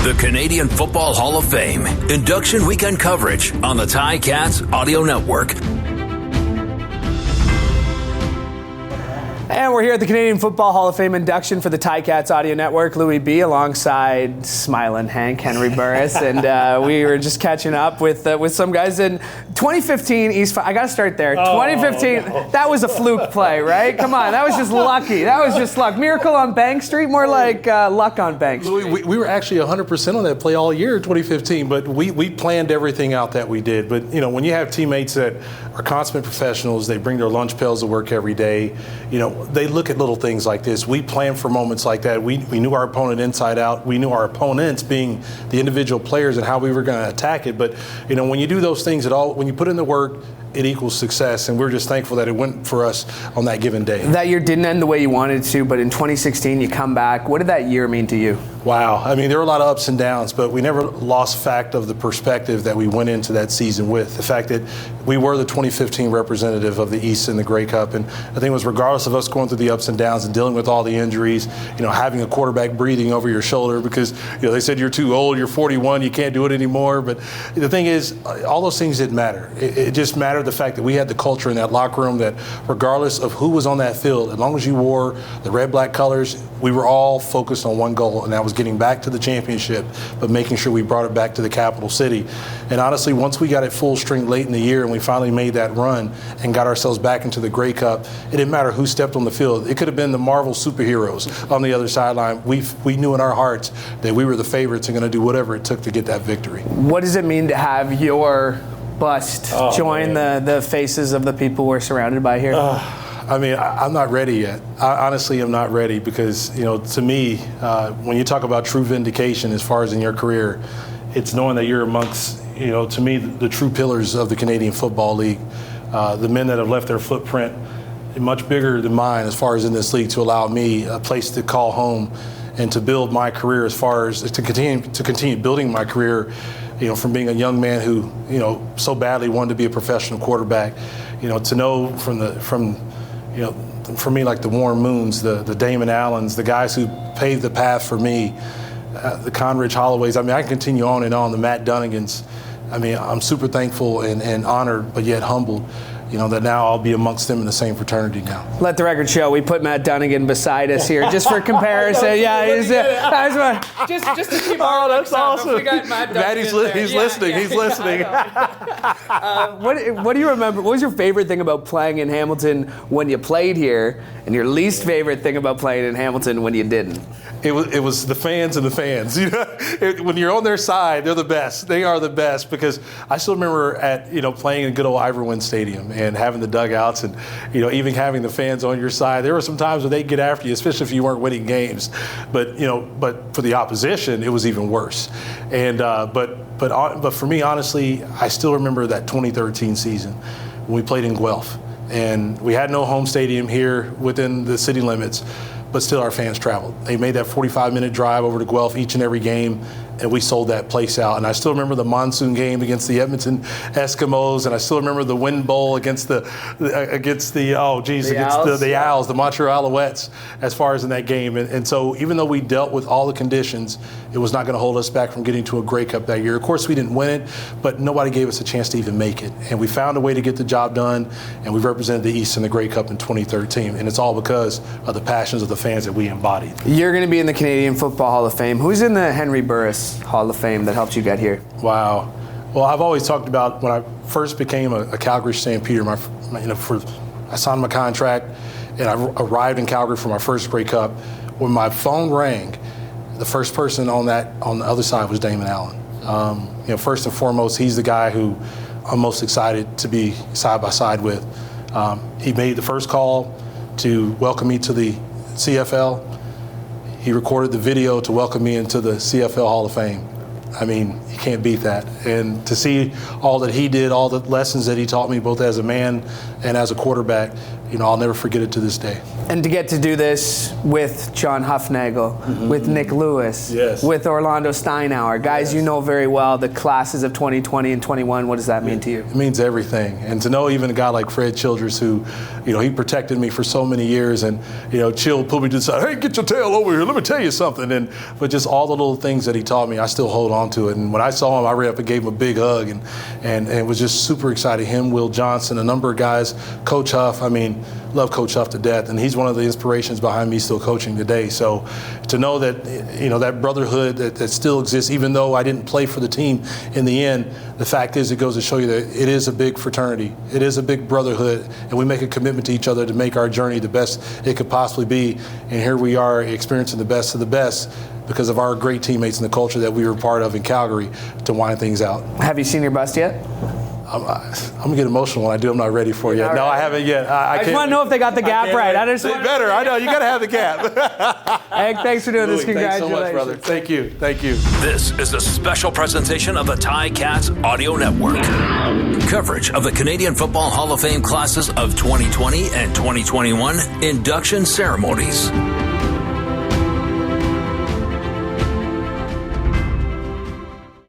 The Canadian Football Hall of Fame induction weekend coverage on the Ticats Audio Network. And we're here at the Canadian Football Hall of Fame induction for the Ticats Audio Network. Louie B alongside smiling Hank, Henry Burris, and we were just catching up with some guys in 2015 East. I got to start there. 2015, that was a fluke play, right? Come on, that was just lucky. That was just luck. Miracle on Bank Street, more like luck on Bank Street. Louis, we were actually 100% on that play all year in 2015, but we planned everything out that we did. But you know, when you have teammates that are consummate professionals, they bring their lunch pails to work every day. You know, they look at little things like this. We plan for moments like that. We knew our opponent inside out. We knew our opponents being the individual players and how we were going to attack it. But, you know, when you do those things at all, when you put in the work, it equals success, and we're just thankful that it went for us on that given day. That year didn't end the way you wanted to, but in 2016 you come back. What did that year mean to you? Wow. I mean, there were a lot of ups and downs, but we never lost fact of the perspective that we went into that season with. The fact that we were the 2015 representative of the East in the Grey Cup, and I think it was regardless of us going through the ups and downs and dealing with all the injuries, you know, having a quarterback breathing over your shoulder because, you know, they said you're too old, you're 41, you can't do it anymore. But the thing is, all those things didn't matter. It just mattered the fact that we had the culture in that locker room that regardless of who was on that field, as long as you wore the red-black colors, we were all focused on one goal, and that was getting back to the championship, but making sure we brought it back to the capital city. And honestly, once we got it full strength late in the year and we finally made that run and got ourselves back into the Grey Cup, it didn't matter who stepped on the field. It could have been the Marvel superheroes on the other sideline. We knew in our hearts that we were the favorites and going to do whatever it took to get that victory. What does it mean to have your bust join the faces of the people we're surrounded by here? I mean, I'm not ready yet. I honestly am not ready because, you know, to me, when you talk about true vindication as far as in your career, it's knowing that you're amongst, you know, to me, the true pillars of the Canadian Football League, the men that have left their footprint much bigger than mine as far as in this league to allow me a place to call home and to build my career as far as to continue building my career, you know, from being a young man who, you know, so badly wanted to be a professional quarterback, you know, to know you know, for me, like the Warren Moons, the Damon Allens, the guys who paved the path for me, the Conridge Holloways. I mean, I can continue on and on, the Matt Dunnigans. I mean, I'm super thankful and honored, but yet humbled, you know, that now I'll be amongst them in the same fraternity now. Let the record show we put Matt Dunnigan beside us here just for comparison. Yeah, he's just to keep. Oh, that's awesome. We got Matt he's listening. He's listening. What do you remember? What was your favorite thing about playing in Hamilton when you played here, and your least favorite thing about playing in Hamilton when you didn't? It was the fans and the fans. You know, when you're on their side, they're the best. They are the best because I still remember playing in good old Iverwin Stadium and having the dugouts and, you know, even having the fans on your side. There were some times when they'd get after you, especially if you weren't winning games. But for the opposition, it was even worse. And but for me, honestly, I still remember that 2013 season when we played in Guelph, and we had no home stadium here within the city limits. But still our fans traveled. They made that 45-minute drive over to Guelph each and every game, and we sold that place out. And I still remember the monsoon game against the Edmonton Eskimos, and I still remember the Wind Bowl against the Owls, the Montreal Alouettes, as far as in that game. And so even though we dealt with all the conditions, it was not going to hold us back from getting to a Grey Cup that year. Of course, we didn't win it, but nobody gave us a chance to even make it. And we found a way to get the job done, and we represented the East in the Grey Cup in 2013. And it's all because of the passions of the fans that we embodied. You're going to be in the Canadian Football Hall of Fame. Who's in the Henry Burris Hall of Fame that helped you get here? Wow. Well, I've always talked about when I first became a Calgary Stampeder, I signed my contract and I arrived in Calgary for my first Grey Cup. When my phone rang, the first person on the other side was Damon Allen. First and foremost, he's the guy who I'm most excited to be side by side with. He made the first call to welcome me to the CFL. He recorded the video to welcome me into the CFL Hall of Fame. I mean, you can't beat that. And to see all that he did, all the lessons that he taught me, both as a man and as a quarterback, I'll never forget it to this day. And to get to do this with John Huffnagel, with Nick Lewis, with Orlando Steinauer, guys you know very well, the classes of 2020 and 21, what does that mean to you? It means everything. And to know even a guy like Fred Childress, who, he protected me for so many years, and, Chill pulled me to the side, hey, get your tail over here, let me tell you something. But just all the little things that he taught me, I still hold on to it. And when I saw him, I ran up and gave him a big hug, and was just super excited. Him, Will Johnson, a number of guys, Coach Huff, love Coach Huff to death, and he's one of the inspirations behind me still coaching today. So to know that, that brotherhood that still exists, even though I didn't play for the team in the end, the fact is it goes to show you that it is a big fraternity. It is a big brotherhood, and we make a commitment to each other to make our journey the best it could possibly be. And here we are experiencing the best of the best because of our great teammates and the culture that we were part of in Calgary to wind things out. Have you seen your bust yet? I'm going to get emotional when I do. I'm not ready for it yet. No, I haven't yet. I just want to know if they got the gap right. I just want better. I know. You got to have the gap. Hank, thanks for doing this. Congratulations. Thanks so much, brother. Thank you. Thank you. This is a special presentation of the Ticats Audio Network. Coverage of the Canadian Football Hall of Fame classes of 2020 and 2021 induction ceremonies.